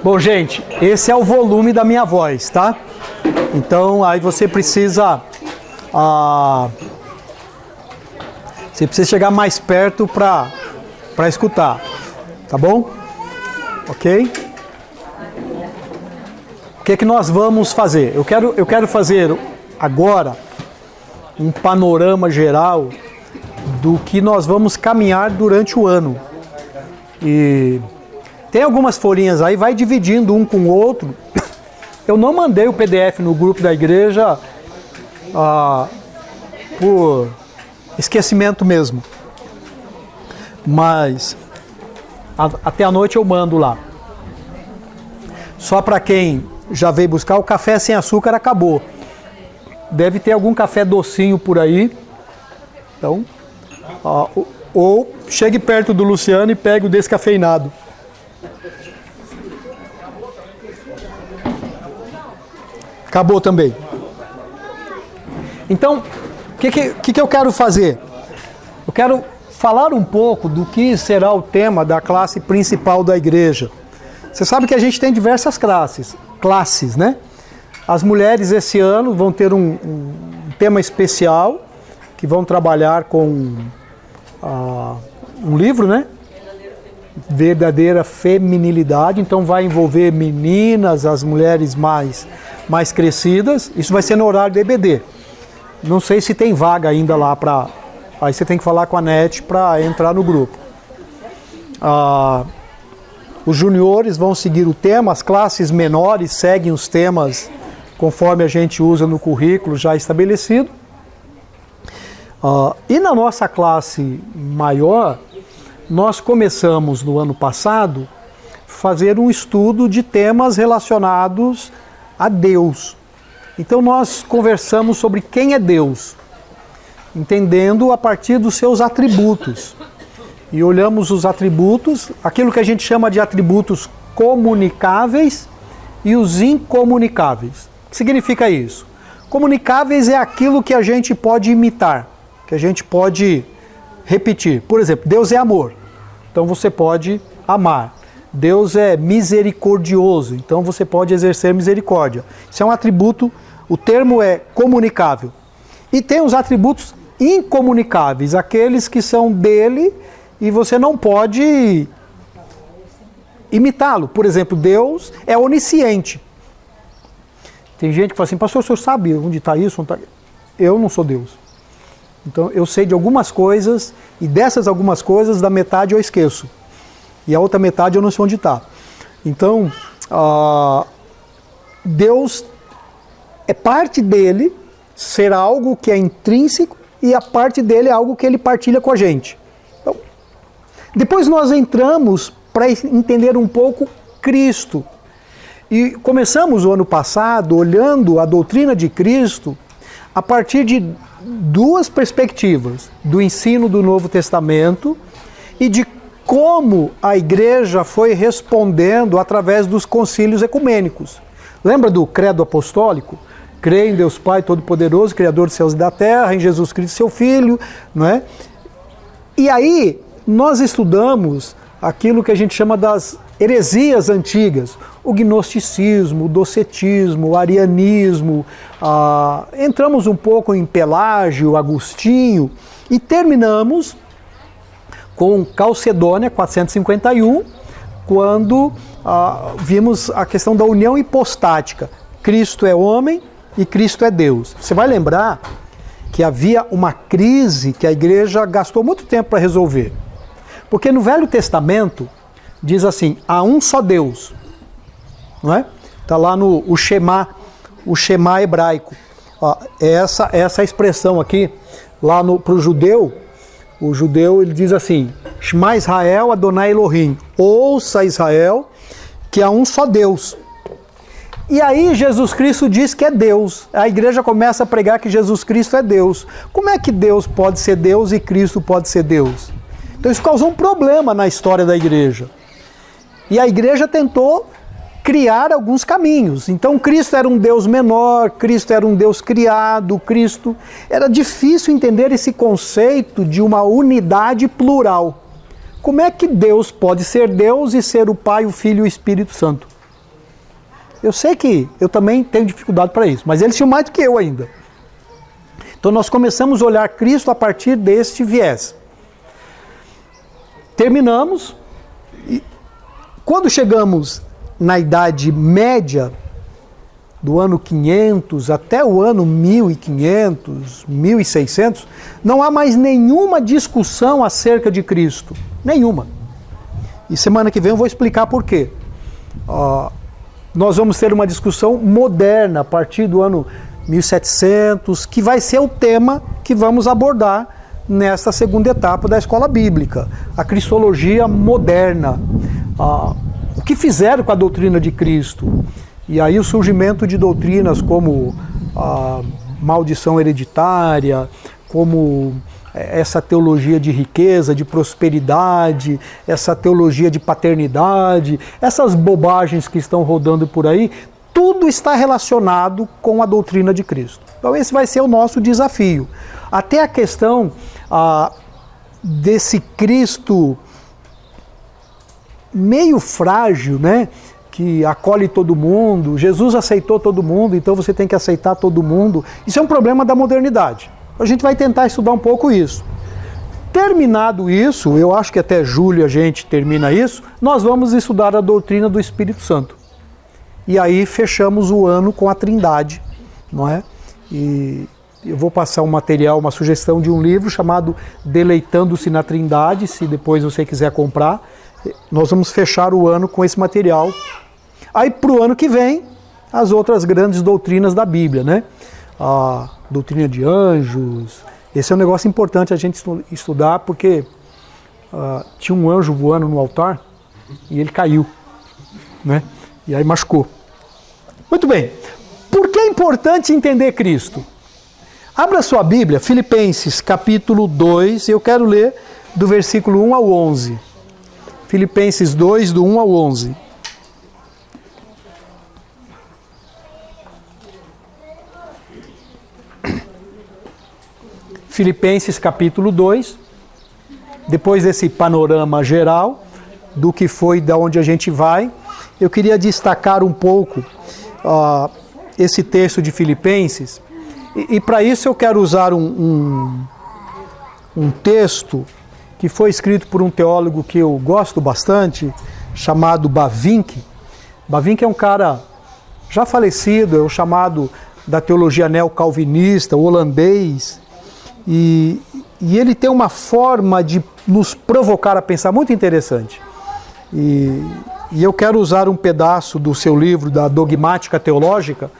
Bom, gente, esse é o volume da minha voz, tá? Então, aí você precisa chegar mais perto para escutar, tá bom? Ok? O que é que nós vamos fazer? Eu quero fazer agora um panorama geral do que nós vamos caminhar durante o ano. E tem algumas folhinhas aí, vai dividindo um com o outro. Eu não mandei o PDF no grupo da igreja por esquecimento mesmo. Mas até a noite eu mando lá. Só para quem já veio buscar, o café sem açúcar acabou. Deve ter algum café docinho por aí. Então, ou chegue perto do Luciano e pegue o descafeinado. Acabou também. Então, o que eu quero fazer? Eu quero falar um pouco do que será o tema da classe principal da igreja. Você sabe que a gente tem diversas classes, né? As mulheres esse ano vão ter um tema especial, que vão trabalhar com um livro, né? Verdadeira feminilidade. Então vai envolver meninas, as mulheres mais crescidas. Isso vai ser no horário do EBD. Não sei se tem vaga ainda lá para... Aí você tem que falar com a NET para entrar no grupo. Os juniores vão seguir o tema, as classes menores seguem os temas conforme a gente usa no currículo já estabelecido. E na nossa classe maior, nós começamos no ano passado fazer um estudo de temas relacionados a Deus. Então nós conversamos sobre quem é Deus, entendendo a partir dos seus atributos. E olhamos os atributos, aquilo que a gente chama de atributos comunicáveis e os incomunicáveis. O que significa isso? Comunicáveis é aquilo que a gente pode imitar, que a gente pode repetir. Por exemplo, Deus é amor, então você pode amar. Deus é misericordioso, então você pode exercer misericórdia. Isso é um atributo, o termo é comunicável. E tem os atributos incomunicáveis, aqueles que são dele e você não pode imitá-lo. Por exemplo, Deus é onisciente. Tem gente que fala assim, pastor, o senhor sabe onde está isso? Onde tá? Eu não sou Deus. Então eu sei de algumas coisas e dessas algumas coisas, da metade eu esqueço. E a outra metade eu não sei onde está. Então, Deus é parte dele, ser algo que é intrínseco, e a parte dele é algo que ele partilha com a gente. Então, depois nós entramos para entender um pouco Cristo. E começamos o ano passado olhando a doutrina de Cristo a partir de duas perspectivas, do ensino do Novo Testamento e de como a igreja foi respondendo através dos concílios ecumênicos. Lembra do credo apostólico? Creio em Deus Pai Todo-Poderoso, Criador dos céus e da terra, em Jesus Cristo, seu Filho, não é? E aí nós estudamos aquilo que a gente chama das heresias antigas, o gnosticismo, o docetismo, o arianismo, entramos um pouco em Pelágio, Agostinho, e terminamos com Calcedônia, 451, quando vimos a questão da união hipostática. Cristo é homem e Cristo é Deus. Você vai lembrar que havia uma crise que a igreja gastou muito tempo para resolver. Porque no Velho Testamento diz assim, há um só Deus. Não é? Está lá no o Shema hebraico. Essa expressão aqui, lá para o judeu ele diz assim, Shema Israel Adonai Elohim, ouça Israel, que há um só Deus. E aí Jesus Cristo diz que é Deus. A igreja começa a pregar que Jesus Cristo é Deus. Como é que Deus pode ser Deus e Cristo pode ser Deus? Então isso causou um problema na história da igreja. E a igreja tentou criar alguns caminhos. Então Cristo era um Deus menor, Cristo era um Deus criado, Cristo... Era difícil entender esse conceito de uma unidade plural. Como é que Deus pode ser Deus e ser o Pai, o Filho e o Espírito Santo? Eu sei que eu também tenho dificuldade para isso, mas eles tinham mais do que eu ainda. Então nós começamos a olhar Cristo a partir deste viés. Terminamos, e quando chegamos na Idade Média, do ano 500 até o ano 1500, 1600, não há mais nenhuma discussão acerca de Cristo. Nenhuma. E semana que vem eu vou explicar por quê. Nós vamos ter uma discussão moderna a partir do ano 1700, que vai ser o tema que vamos abordar nesta segunda etapa da escola bíblica. A cristologia moderna. O que fizeram com a doutrina de Cristo? E aí o surgimento de doutrinas como a maldição hereditária, como essa teologia de riqueza, de prosperidade, essa teologia de paternidade, essas bobagens que estão rodando por aí, tudo está relacionado com a doutrina de Cristo. Então esse vai ser o nosso desafio. Até a questão desse Cristo meio frágil, né? Que acolhe todo mundo, Jesus aceitou todo mundo, então você tem que aceitar todo mundo. Isso é um problema da modernidade. A gente vai tentar estudar um pouco isso. Terminado isso, eu acho que até julho a gente termina isso, nós vamos estudar a doutrina do Espírito Santo. E aí fechamos o ano com a Trindade, não é? E eu vou passar um material, uma sugestão de um livro chamado Deleitando-se na Trindade, se depois você quiser comprar. Nós vamos fechar o ano com esse material. Aí para o ano que vem, as outras grandes doutrinas da Bíblia, né? A doutrina de anjos. Esse é um negócio importante a gente estudar, porque tinha um anjo voando no altar e ele caiu, né? E aí machucou. Muito bem. Por que é importante entender Cristo? Abra sua Bíblia, Filipenses capítulo 2, eu quero ler do versículo 1 ao 11. Filipenses 2, do 1 ao 11. Filipenses capítulo 2, depois desse panorama geral do que foi, da onde a gente vai, eu queria destacar um pouco esse texto de Filipenses, e para isso eu quero usar um texto que foi escrito por um teólogo que eu gosto bastante, chamado Bavinck. Bavinck é um cara já falecido, é o chamado da teologia neocalvinista, holandês, e ele tem uma forma de nos provocar a pensar muito interessante. E eu quero usar um pedaço do seu livro, da Dogmática Teológica,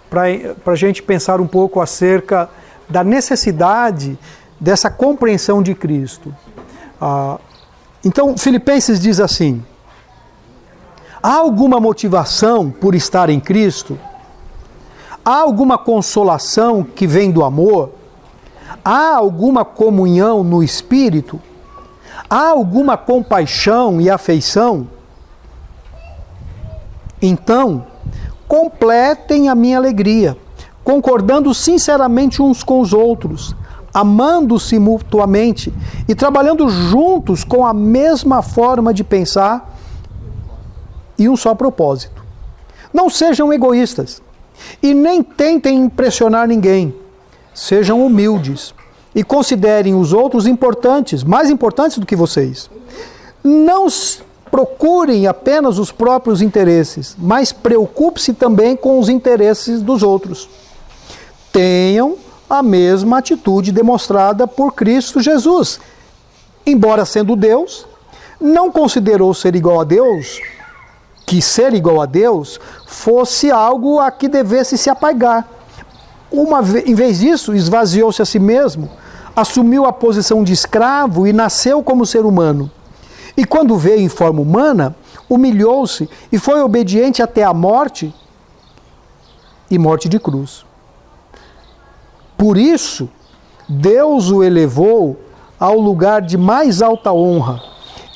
para a gente pensar um pouco acerca da necessidade dessa compreensão de Cristo. Então, Filipenses diz assim: há alguma motivação por estar em Cristo? Há alguma consolação que vem do amor? Há alguma comunhão no Espírito? Há alguma compaixão e afeição? Então, completem a minha alegria, concordando sinceramente uns com os outros, amando-se mutuamente e trabalhando juntos com a mesma forma de pensar e um só propósito. Não sejam egoístas e nem tentem impressionar ninguém. Sejam humildes e considerem os outros importantes, mais importantes do que vocês. Não procurem apenas os próprios interesses, mas preocupe-se também com os interesses dos outros. Tenham a mesma atitude demonstrada por Cristo Jesus. Embora sendo Deus, não considerou ser igual a Deus, que ser igual a Deus fosse algo a que devesse se apegar. Em vez disso, esvaziou-se a si mesmo, assumiu a posição de escravo e nasceu como ser humano. E quando veio em forma humana, humilhou-se e foi obediente até a morte e morte de cruz. Por isso, Deus o elevou ao lugar de mais alta honra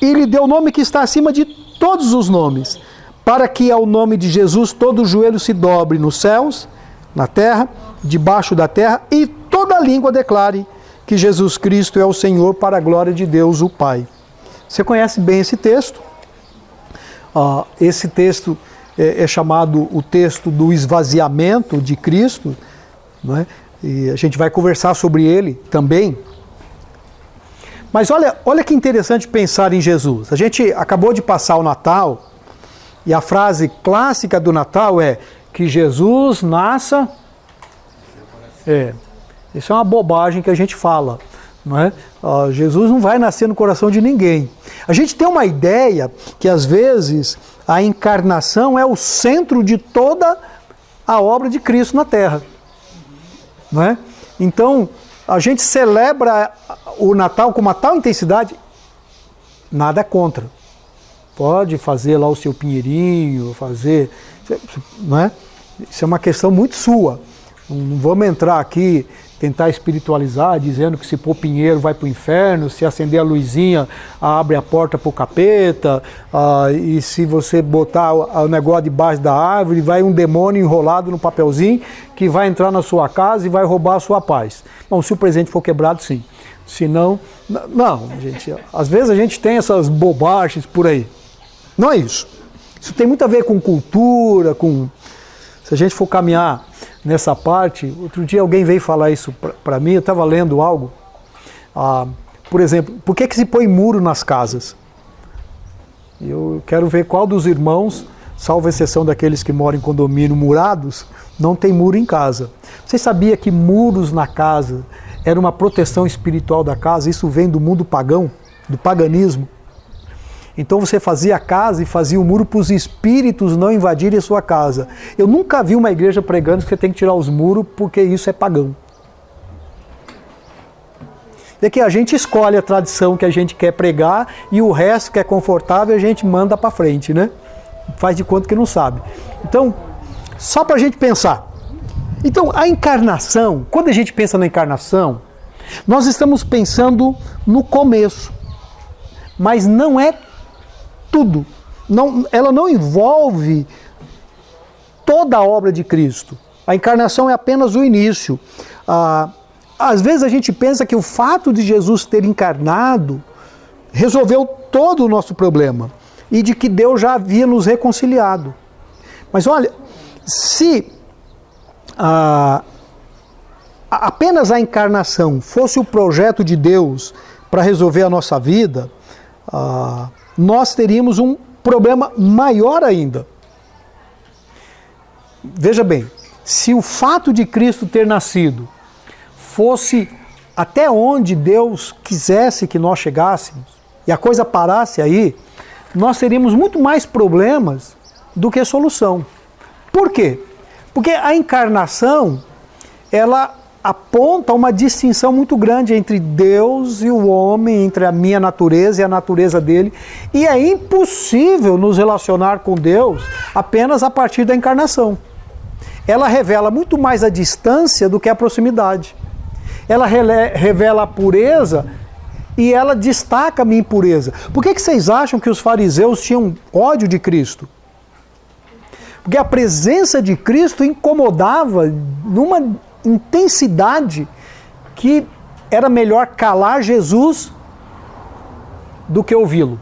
e lhe deu o nome que está acima de todos os nomes, para que ao nome de Jesus todo joelho se dobre nos céus, na terra, debaixo da terra, e toda língua declare que Jesus Cristo é o Senhor, para a glória de Deus o Pai. Você conhece bem esse texto? Esse texto é chamado o texto do esvaziamento de Cristo, não é? E a gente vai conversar sobre ele também. Mas olha que interessante pensar em Jesus. A gente acabou de passar o Natal, e a frase clássica do Natal é que Jesus nasça. Isso é uma bobagem que a gente fala. Não é? Jesus não vai nascer no coração de ninguém. A gente tem uma ideia que às vezes a encarnação é o centro de toda a obra de Cristo na Terra. Não é? Então, a gente celebra o Natal com uma tal intensidade, nada contra. Pode fazer lá o seu pinheirinho, fazer... Não é? Isso é uma questão muito sua. Não vamos entrar aqui, tentar espiritualizar, dizendo que se pôr pinheiro vai para o inferno, se acender a luzinha abre a porta para o capeta, e se você botar o negócio debaixo da árvore, vai um demônio enrolado no papelzinho que vai entrar na sua casa e vai roubar a sua paz. Bom, se o presente for quebrado, sim. Se não, não, gente. Às vezes a gente tem essas bobagens por aí. Não é isso. Isso tem muito a ver com cultura, com... Se a gente for caminhar nessa parte, outro dia alguém veio falar isso para mim, eu estava lendo algo, por exemplo, por que se põe muro nas casas? Eu quero ver qual dos irmãos, salvo exceção daqueles que moram em condomínio murados, não tem muro em casa. Você sabia que muros na casa era uma proteção espiritual da casa? Isso vem do mundo pagão, do paganismo. Então você fazia a casa e fazia o muro para os espíritos não invadirem a sua casa. Eu nunca vi uma igreja pregando que você tem que tirar os muros porque isso é pagão. É que a gente escolhe a tradição que a gente quer pregar e o resto que é confortável a gente manda para frente, né? Faz de conta que não sabe. Então, só para a gente pensar. Então, a encarnação, quando a gente pensa na encarnação, nós estamos pensando no começo. Mas não é tudo. Ela não envolve toda a obra de Cristo. A encarnação é apenas o início. Às vezes a gente pensa que o fato de Jesus ter encarnado resolveu todo o nosso problema e de que Deus já havia nos reconciliado. Mas olha, se apenas a encarnação fosse o projeto de Deus para resolver a nossa vida, nós teríamos um problema maior ainda. Veja bem, se o fato de Cristo ter nascido fosse até onde Deus quisesse que nós chegássemos, e a coisa parasse aí, nós teríamos muito mais problemas do que solução. Por quê? Porque a encarnação, ela aponta uma distinção muito grande entre Deus e o homem, entre a minha natureza e a natureza dele, e é impossível nos relacionar com Deus apenas a partir da encarnação. Ela revela muito mais a distância do que a proximidade. Ela revela a pureza e ela destaca a minha impureza. Por que vocês acham que os fariseus tinham ódio de Cristo? Porque a presença de Cristo incomodava numa intensidade que era melhor calar Jesus do que ouvi-lo.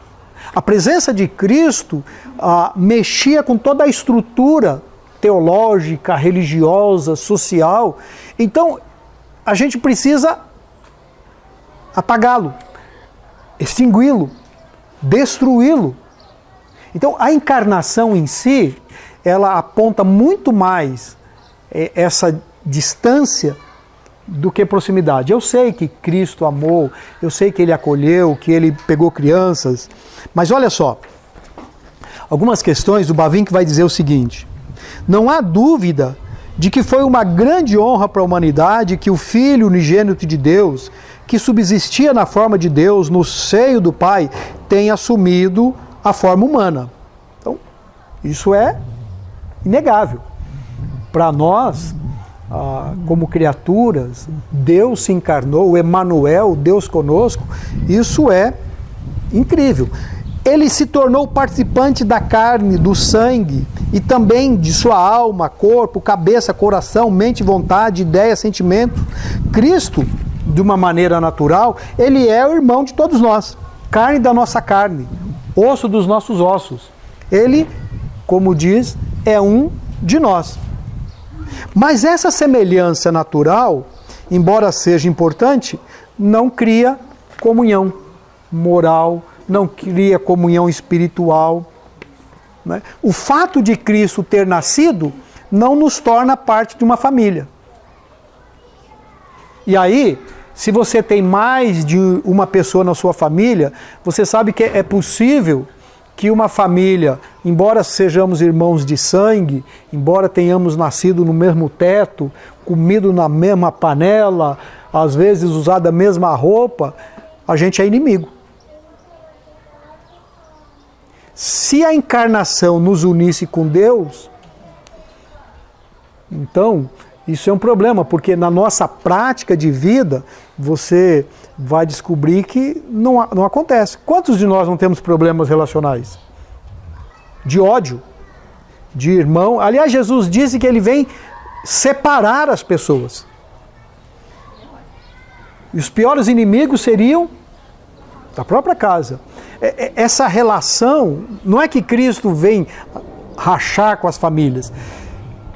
A presença de Cristo mexia com toda a estrutura teológica, religiosa, social. Então, a gente precisa apagá-lo, extingui-lo, destruí-lo. Então, a encarnação em si, ela aponta muito mais essa distância do que proximidade. Eu sei que Cristo amou, eu sei que Ele acolheu, que Ele pegou crianças, mas olha só, algumas questões, o Bavinck vai dizer o seguinte: não há dúvida de que foi uma grande honra para a humanidade que o Filho unigênito de Deus, que subsistia na forma de Deus, no seio do Pai, tenha assumido a forma humana. Então, isso é inegável. Para nós, como criaturas, Deus se encarnou, o Emanuel, Deus conosco, isso é incrível. Ele se tornou participante da carne, do sangue e também de sua alma, corpo, cabeça, coração, mente, vontade, ideia, sentimento. Cristo, de uma maneira natural, ele é o irmão de todos nós, carne da nossa carne, osso dos nossos ossos. Ele como diz, é um de nós. Mas essa semelhança natural, embora seja importante, não cria comunhão moral, não cria comunhão espiritual. Né? O fato de Cristo ter nascido não nos torna parte de uma família. E aí, se você tem mais de uma pessoa na sua família, você sabe que é possível que uma família, embora sejamos irmãos de sangue, embora tenhamos nascido no mesmo teto, comido na mesma panela, às vezes usado a mesma roupa, a gente é inimigo. Se a encarnação nos unisse com Deus, então isso é um problema, porque na nossa prática de vida, você vai descobrir que não acontece. Quantos de nós não temos problemas relacionais? De ódio, de irmão. Aliás, Jesus disse que ele vem separar as pessoas. E os piores inimigos seriam da própria casa. Essa relação, não é que Cristo vem rachar com as famílias,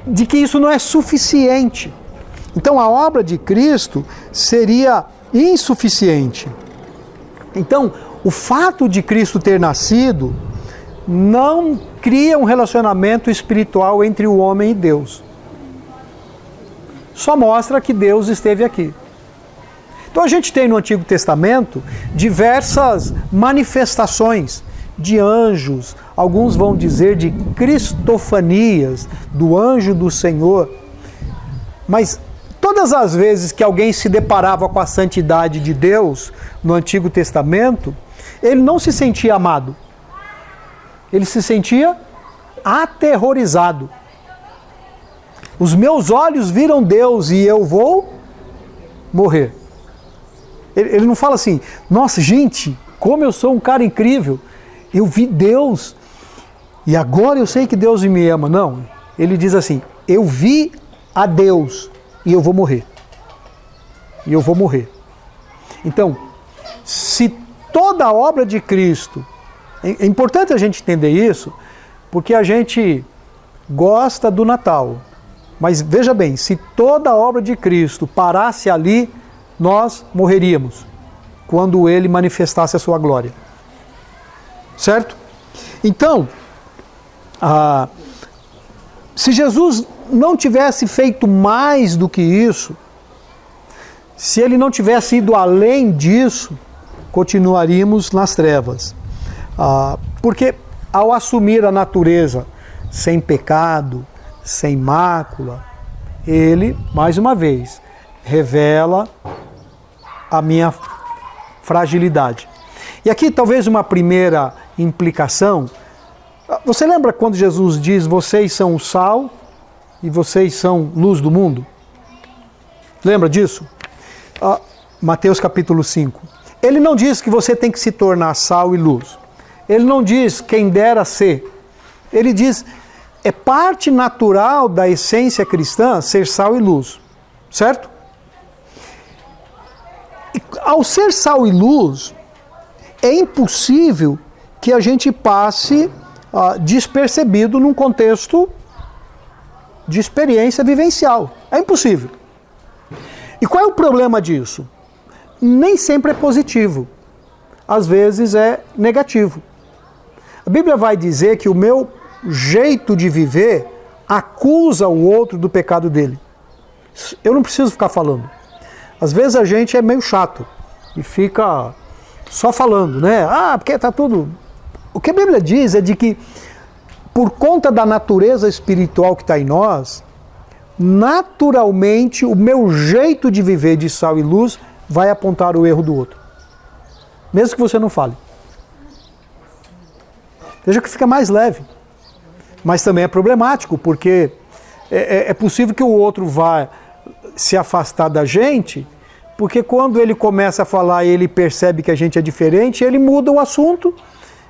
de que isso não é suficiente. Então a obra de Cristo seria insuficiente. Então, o fato de Cristo ter nascido não cria um relacionamento espiritual entre o homem e Deus. Só mostra que Deus esteve aqui. Então a gente tem no Antigo Testamento diversas manifestações de anjos, alguns vão dizer de cristofanias, do anjo do Senhor. Mas todas as vezes que alguém se deparava com a santidade de Deus no Antigo Testamento, ele não se sentia amado. Ele se sentia aterrorizado. Os meus olhos viram Deus e eu vou morrer. Ele não fala assim, nossa gente, como eu sou um cara incrível, eu vi Deus e agora eu sei que Deus me ama. Não, ele diz assim, eu vi a Deus e eu vou morrer. E eu vou morrer. Então, se toda a obra de Cristo, é importante a gente entender isso, porque a gente gosta do Natal. Mas veja bem, se toda a obra de Cristo parasse ali, nós morreríamos quando ele manifestasse a sua glória. Certo? Então, se Jesus não tivesse feito mais do que isso, se ele não tivesse ido além disso, continuaríamos nas trevas. Porque ao assumir a natureza sem pecado, sem mácula, ele, mais uma vez, revela a minha fragilidade. E aqui talvez uma primeira implicação. Você lembra quando Jesus diz, vocês são o sal e vocês são luz do mundo? Lembra disso? Mateus capítulo 5. Ele não diz que você tem que se tornar sal e luz. Ele não diz quem dera ser. Ele diz, é parte natural da essência cristã ser sal e luz. Certo? E, ao ser sal e luz, é impossível que a gente passe despercebido num contexto de experiência vivencial. É impossível. E qual é o problema disso? Nem sempre é positivo. Às vezes é negativo. A Bíblia vai dizer que o meu jeito de viver acusa o outro do pecado dele. Eu não preciso ficar falando. Às vezes a gente é meio chato e fica só falando, né? Porque tá tudo... O que a Bíblia diz é de que, por conta da natureza espiritual que está em nós, naturalmente o meu jeito de viver de sal e luz vai apontar o erro do outro. Mesmo que você não fale. Veja que fica mais leve. Mas também é problemático, porque é possível que o outro vá se afastar da gente, porque quando ele começa a falar e ele percebe que a gente é diferente, ele muda o assunto,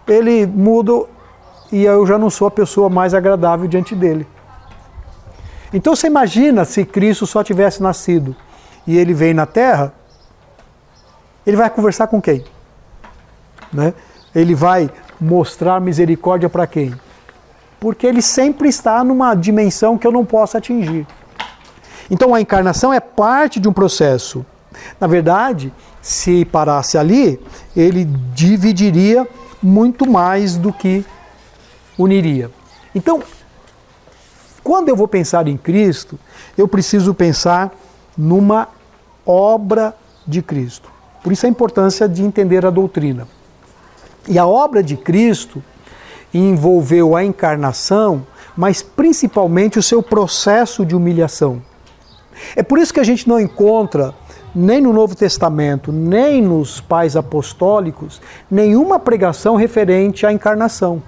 ele muda e eu já não sou a pessoa mais agradável diante dele. Então você imagina se Cristo só tivesse nascido e ele vem na Terra, ele vai conversar com quem? Né? Ele vai mostrar misericórdia para quem? porque ele sempre está numa dimensão que eu não posso atingir. Então a encarnação é parte de um processo. Na verdade, se parasse ali, ele dividiria muito mais do que uniria. Então, quando eu vou pensar em Cristo, eu preciso pensar numa obra de Cristo. Por isso a importância de entender a doutrina. E a obra de Cristo envolveu a encarnação, mas principalmente o seu processo de humilhação. É por isso que a gente não encontra, nem no Novo Testamento, nem nos pais apostólicos, nenhuma pregação referente à encarnação.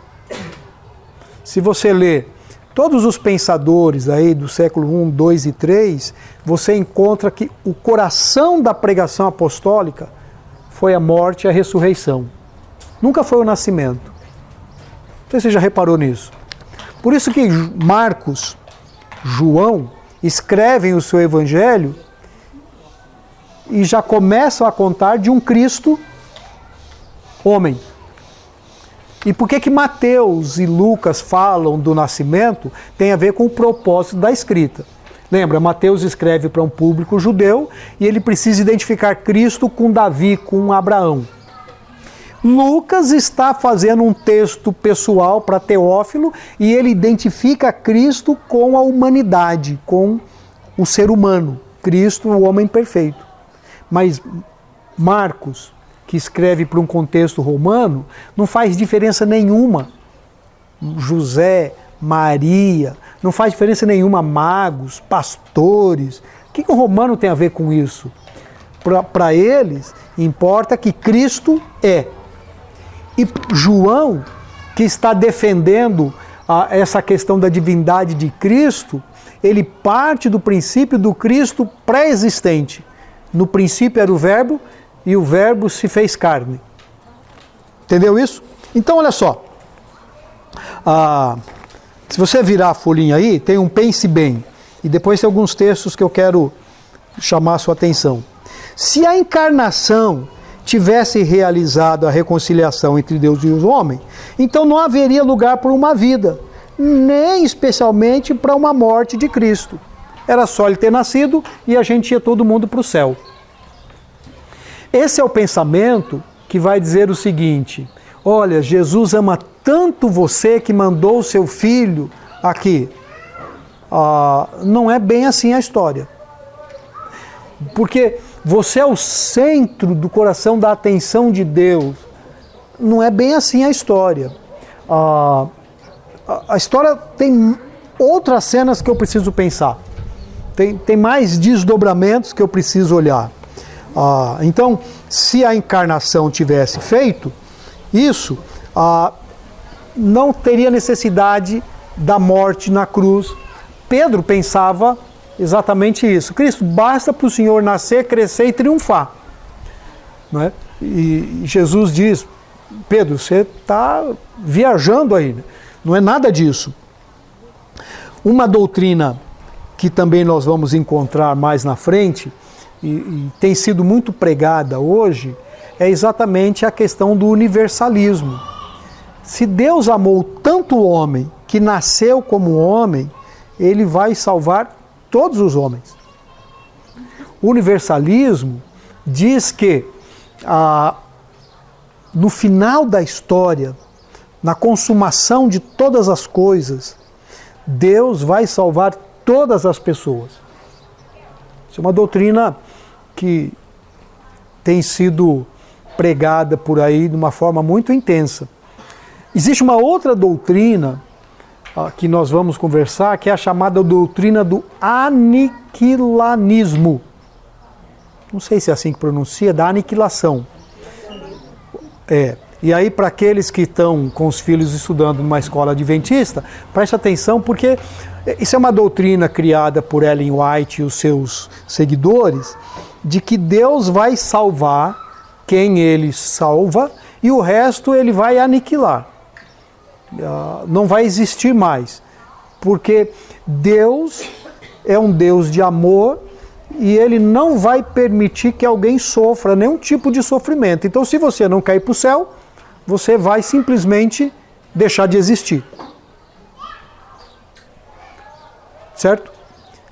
Se você lê todos os pensadores aí do século I, II e III, você encontra que o coração da pregação apostólica foi a morte e a ressurreição. Nunca foi o nascimento. Não sei se você já reparou nisso. Por isso que Marcos, João, escrevem o seu evangelho e já começam a contar de um Cristo homem. E por que Mateus e Lucas falam do nascimento tem a ver com o propósito da escrita. Lembra, Mateus escreve para um público judeu e ele precisa identificar Cristo com Davi, com Abraão. Lucas está fazendo um texto pessoal para Teófilo e ele identifica Cristo com a humanidade, com o ser humano, Cristo, o homem perfeito. Mas Marcos, que escreve para um contexto romano, não faz diferença nenhuma. José, Maria, não faz diferença nenhuma, magos, pastores. O que o romano tem a ver com isso? Para eles, importa que Cristo é. E João, que está defendendo essa questão da divindade de Cristo, ele parte do princípio do Cristo pré-existente. No princípio era o Verbo, e o Verbo se fez carne. Entendeu isso? Então, olha só. Se você virar a folhinha aí, tem um pense bem. E depois tem alguns textos que eu quero chamar a sua atenção. Se a encarnação tivesse realizado a reconciliação entre Deus e os homens, então não haveria lugar para uma vida, nem especialmente para uma morte de Cristo. Era só ele ter nascido e a gente ia todo mundo para o céu. Esse é o pensamento que vai dizer o seguinte: olha, Jesus ama tanto você que mandou o seu filho aqui. Não é bem assim a história. Porque você é o centro do coração da atenção de Deus. Não é bem assim a história. A história tem outras cenas que eu preciso pensar. Tem mais desdobramentos que eu preciso olhar. Então, se a encarnação tivesse feito isso, não teria necessidade da morte na cruz. Pedro pensava exatamente isso. Cristo, basta para o Senhor nascer, crescer e triunfar. Não é? E Jesus diz: Pedro, você está viajando aí. Não é nada disso. Uma doutrina que também nós vamos encontrar mais na frente, e tem sido muito pregada hoje, é exatamente a questão do universalismo. Se Deus amou tanto o homem, que nasceu como homem, ele vai salvar todos os homens. O universalismo diz que no final da história, na consumação de todas as coisas, Deus vai salvar todas as pessoas. Isso é uma doutrina que tem sido pregada por aí de uma forma muito intensa. Existe uma outra doutrina que nós vamos conversar, que é a chamada doutrina do aniquilanismo. Não sei se é assim que pronuncia, da aniquilação. E aí, para aqueles que estão com os filhos estudando numa escola adventista, preste atenção, porque isso é uma doutrina criada por Ellen White e os seus seguidores, de que Deus vai salvar quem ele salva e o resto ele vai aniquilar. Não vai existir mais, porque Deus é um Deus de amor e ele não vai permitir que alguém sofra nenhum tipo de sofrimento. Então, se você não quer ir para o céu, você vai simplesmente deixar de existir. certo?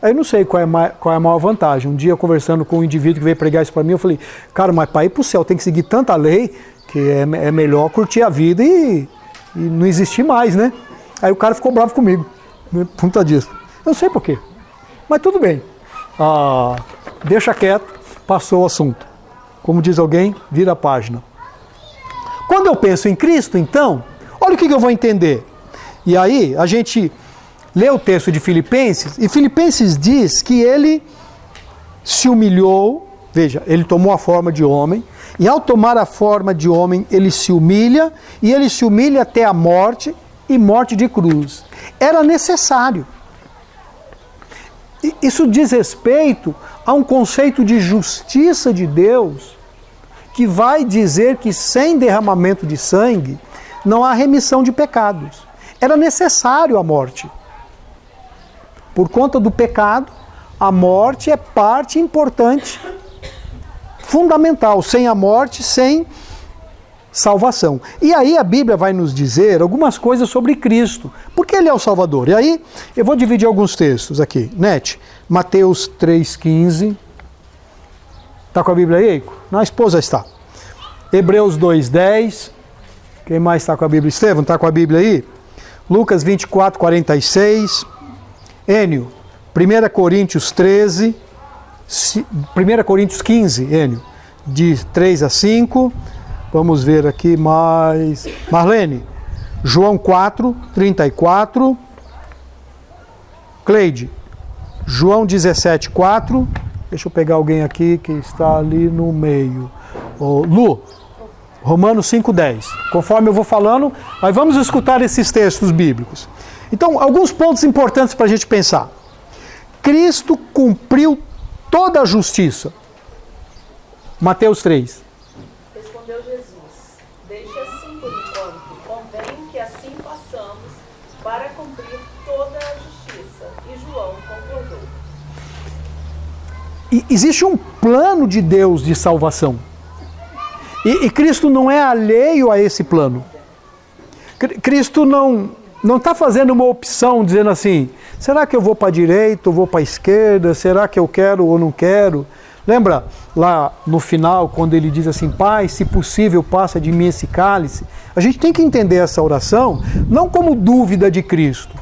Aí eu não sei qual é a maior vantagem. Um dia, conversando com um indivíduo que veio pregar isso para mim, eu falei, cara, mas para ir para o céu tem que seguir tanta lei que é melhor curtir a vida e não existir mais, né? Aí o cara ficou bravo comigo, né, por conta disso. Eu não sei por quê, mas tudo bem. Deixa quieto, passou o assunto. Como diz alguém, vira a página. Quando eu penso em Cristo, então, olha o que eu vou entender. E aí, a gente lê o texto de Filipenses, e Filipenses diz que ele se humilhou, veja, ele tomou a forma de homem, e ao tomar a forma de homem, ele se humilha, e ele se humilha até a morte, e morte de cruz. Era necessário. Isso diz respeito a um conceito de justiça de Deus, que vai dizer que sem derramamento de sangue, não há remissão de pecados. Era necessário a morte. Por conta do pecado, a morte é parte importante, fundamental. Sem a morte, sem salvação. E aí a Bíblia vai nos dizer algumas coisas sobre Cristo, porque Ele é o Salvador. E aí eu vou dividir alguns textos aqui. Net, Mateus 3,15. Está com a Bíblia aí, Eico? Não, a esposa está. Hebreus 2,10. Quem mais está com a Bíblia? Estevão, está com a Bíblia aí? Lucas 24:46. Enio, 1 Coríntios 13. 1 Coríntios 15, Enio, de 3 a 5. Vamos ver aqui mais. Marlene, João 4:34. Cleide, João 17:4. Deixa eu pegar alguém aqui que está ali no meio. Lu, Romanos 5:10. Conforme eu vou falando, mas vamos escutar esses textos bíblicos. Então, alguns pontos importantes para a gente pensar. Cristo cumpriu toda a justiça. Mateus 3. Respondeu Jesus, deixe assim por enquanto, convém que assim façamos para cumprir toda a justiça. E João concordou. E existe um plano de Deus de salvação. E Cristo não é alheio a esse plano. Cristo não está fazendo uma opção dizendo assim, será que eu vou para a direita ou vou para a esquerda? Será que eu quero ou não quero? Lembra lá no final, quando ele diz assim, Pai, se possível, passa de mim esse cálice? A gente tem que entender essa oração não como dúvida de Cristo.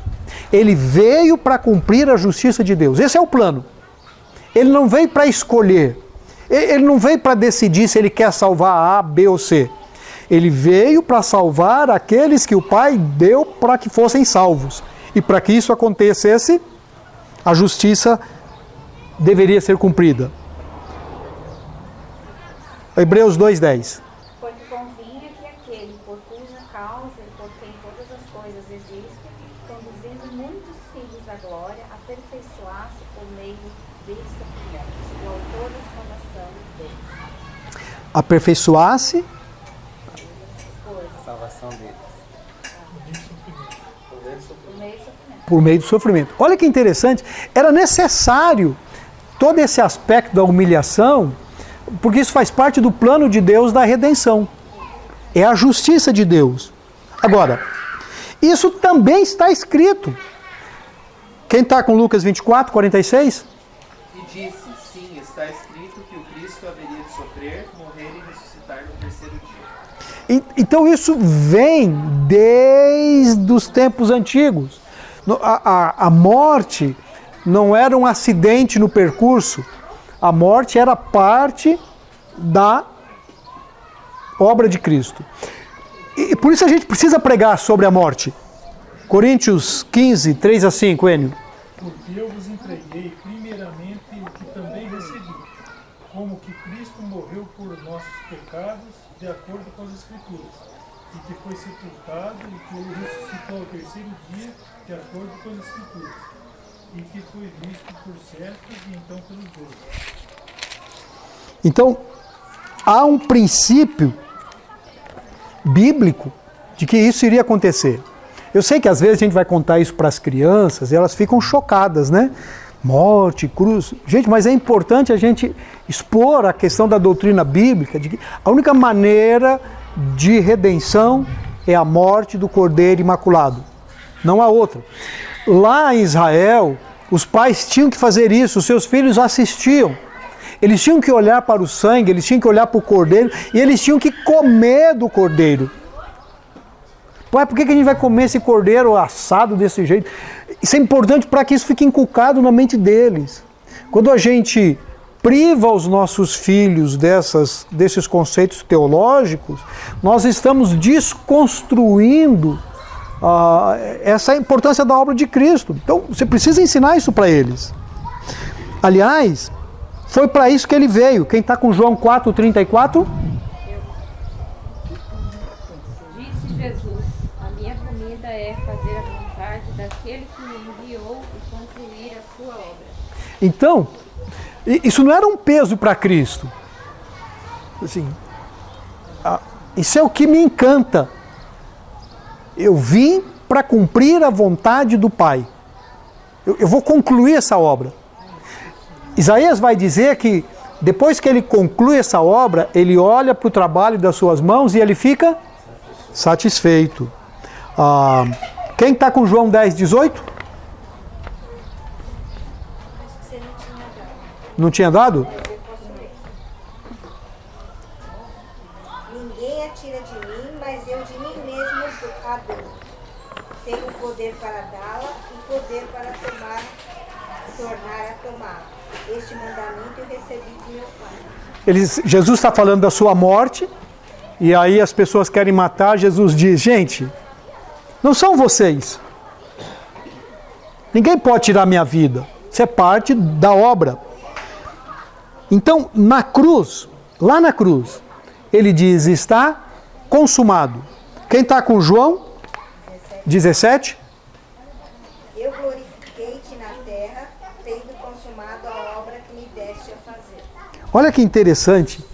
Ele veio para cumprir a justiça de Deus. Esse é o plano. Ele não veio para escolher. Ele não veio para decidir se ele quer salvar A, B ou C. Ele veio para salvar aqueles que o Pai deu para que fossem salvos. E para que isso acontecesse, a justiça deveria ser cumprida. Hebreus 2:10. Porque convinha que aquele por cuja causa e por quem todas as coisas existem, conduzindo muitos filhos à glória, aperfeiçoasse por meio deles sofrimentos, o autor da salvação deles. Aperfeiçoasse A salvação deles. por meio do sofrimento. Olha que interessante, era necessário todo esse aspecto da humilhação, porque isso faz parte do plano de Deus da redenção. É a justiça de Deus. Agora, isso também está escrito. Quem está com Lucas 24:46? E disse, sim, está escrito que o Cristo haveria de sofrer, morrer e ressuscitar no terceiro dia. Então isso vem desde os tempos antigos. A morte não era um acidente no percurso. A morte era parte da obra de Cristo. E por isso a gente precisa pregar sobre a morte. Coríntios 15, 3 a 5, Enio. Porque eu vos entreguei primeiramente o que também recebi, como que Cristo morreu por nossos pecados, de acordo com as Escrituras, e que foi sepultado, e que ele ressuscitou ao terceiro dia, de acordo com as Escrituras, e que foi visto por certos e então pelos outros. Então, há um princípio bíblico de que isso iria acontecer. Eu sei que às vezes a gente vai contar isso para as crianças e elas ficam chocadas, né? Morte, cruz. Gente, mas é importante a gente expor a questão da doutrina bíblica, de que a única maneira de redenção é a morte do Cordeiro Imaculado. Não há outra. Lá em Israel, Os pais tinham que fazer isso, os seus filhos assistiam. Eles tinham que olhar para o sangue, eles tinham que olhar para o cordeiro e eles tinham que comer do cordeiro. Pai, por que a gente vai comer esse cordeiro assado desse jeito? Isso é importante para que isso fique inculcado na mente deles. Quando a gente priva os nossos filhos desses conceitos teológicos, nós estamos desconstruindo essa importância da obra de Cristo. Então, você precisa ensinar isso para eles. Aliás, foi para isso que ele veio. Quem está com João 4,34? Disse Jesus, a minha comida é fazer a vontade daquele que me enviou e concluir a sua obra. Então, isso não era um peso para Cristo. Assim, isso é o que me encanta. Eu vim para cumprir a vontade do Pai. Eu vou concluir essa obra. Isaías vai dizer que depois que ele conclui essa obra, ele olha para o trabalho das suas mãos e ele fica satisfeito. Quem está com João 10,18? Não tinha dado? Ninguém a tira de mim, mas eu de mim mesmo a dou. Tenho poder para dá-la e poder para tornar a tomar. Este mandamento eu recebi de meu Pai. Jesus está falando da sua morte, e aí as pessoas querem matar. Jesus diz, gente, não são vocês. Ninguém pode tirar minha vida. Isso é parte da obra. Então, na cruz, lá na cruz, ele diz, está consumado. Quem está com João 17? Eu glorifiquei-te na terra, tendo consumado a obra que me deste a fazer. Olha que interessante.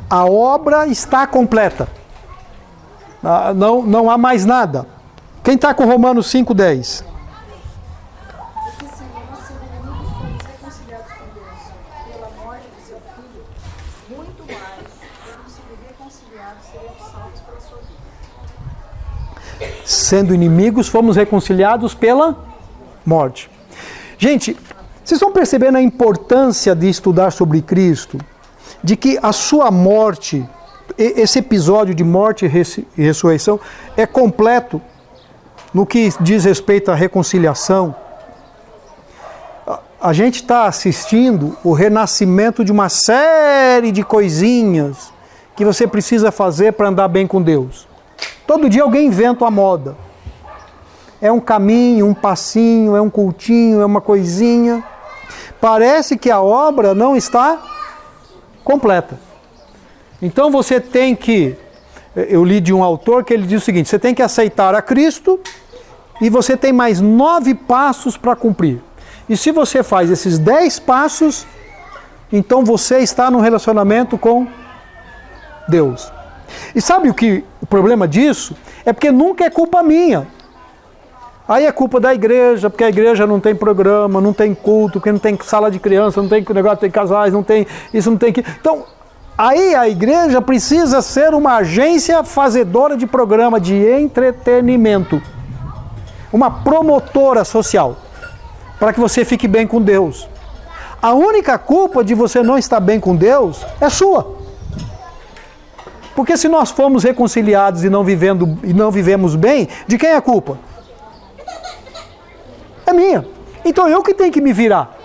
A obra está completa. Não há mais nada. Quem está com Romanos 5,10? Sendo inimigos, fomos reconciliados pela morte. Gente, vocês estão percebendo a importância de estudar sobre Cristo? De que a sua morte, esse episódio de morte e ressurreição, é completo no que diz respeito à reconciliação. A gente está assistindo o renascimento de uma série de coisinhas que você precisa fazer para andar bem com Deus. Todo dia alguém inventa uma moda. É um caminho, um passinho, é um cultinho, é uma coisinha. Parece que a obra não está completa. Então você tem que... Eu li de um autor que ele diz o seguinte, você tem que aceitar a Cristo e você tem mais 9 passos para cumprir. E se você faz esses 10 passos, então você está num relacionamento com Deus. E sabe o problema disso? É porque nunca é culpa minha. Aí é culpa da igreja, porque a igreja não tem programa, não tem culto, porque não tem sala de criança, não tem negócio, tem casais, não tem isso, não tem aquilo. Então, aí a igreja precisa ser uma agência fazedora de programa de entretenimento. Uma promotora social, para que você fique bem com Deus. A única culpa de você não estar bem com Deus é sua. Porque se nós fomos reconciliados e não vivemos bem, de quem é a culpa? É minha. Então eu que tenho que me virar.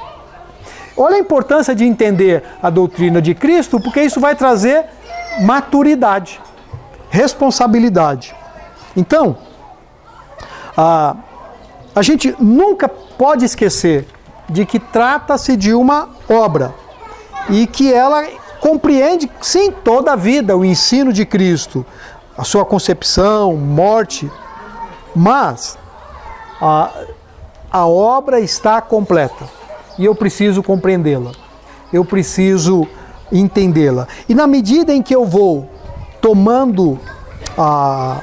Olha a importância de entender a doutrina de Cristo, porque isso vai trazer maturidade, responsabilidade. Então, a gente nunca pode esquecer de que trata-se de uma obra e que ela compreende, sim, toda a vida, o ensino de Cristo, a sua concepção, morte, mas a obra está completa e eu preciso compreendê-la, eu preciso entendê-la. E na medida em que eu vou tomando a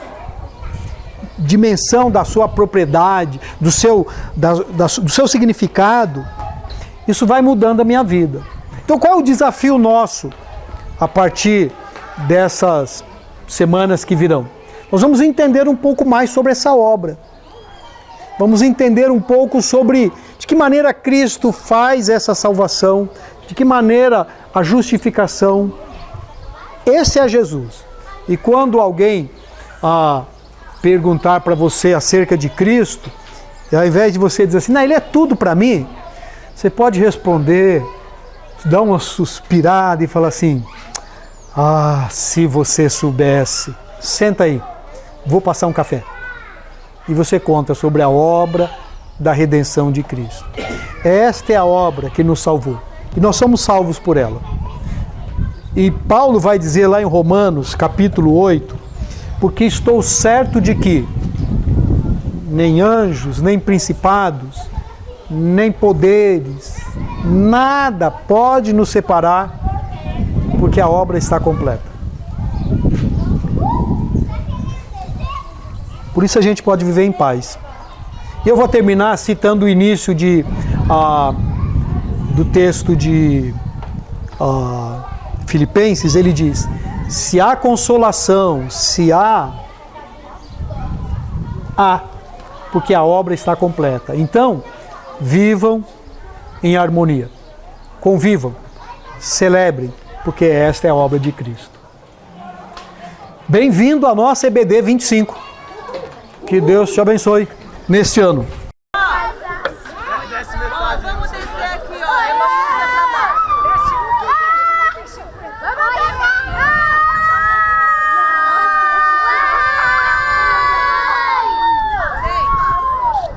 dimensão da sua propriedade, do seu significado, isso vai mudando a minha vida. Então qual é o desafio nosso a partir dessas semanas que virão? Nós vamos entender um pouco mais sobre essa obra. Vamos entender um pouco sobre de que maneira Cristo faz essa salvação, de que maneira a justificação. Esse é Jesus. E quando alguém perguntar para você acerca de Cristo, e ao invés de você dizer assim, não, ele é tudo para mim, você pode responder, dar uma suspirada e falar assim, se você soubesse, senta aí, vou passar um café. E você conta sobre a obra da redenção de Cristo. Esta é a obra que nos salvou. E nós somos salvos por ela. E Paulo vai dizer lá em Romanos, capítulo 8, porque estou certo de que nem anjos, nem principados, nem poderes, nada pode nos separar, porque a obra está completa. Por isso a gente pode viver em paz. E eu vou terminar citando o início do texto de Filipenses. Ele diz, se há consolação, se há, porque a obra está completa. Então, vivam em harmonia, convivam, celebrem, porque esta é a obra de Cristo. Bem-vindo à nossa EBD 25. Que Deus te abençoe neste ano.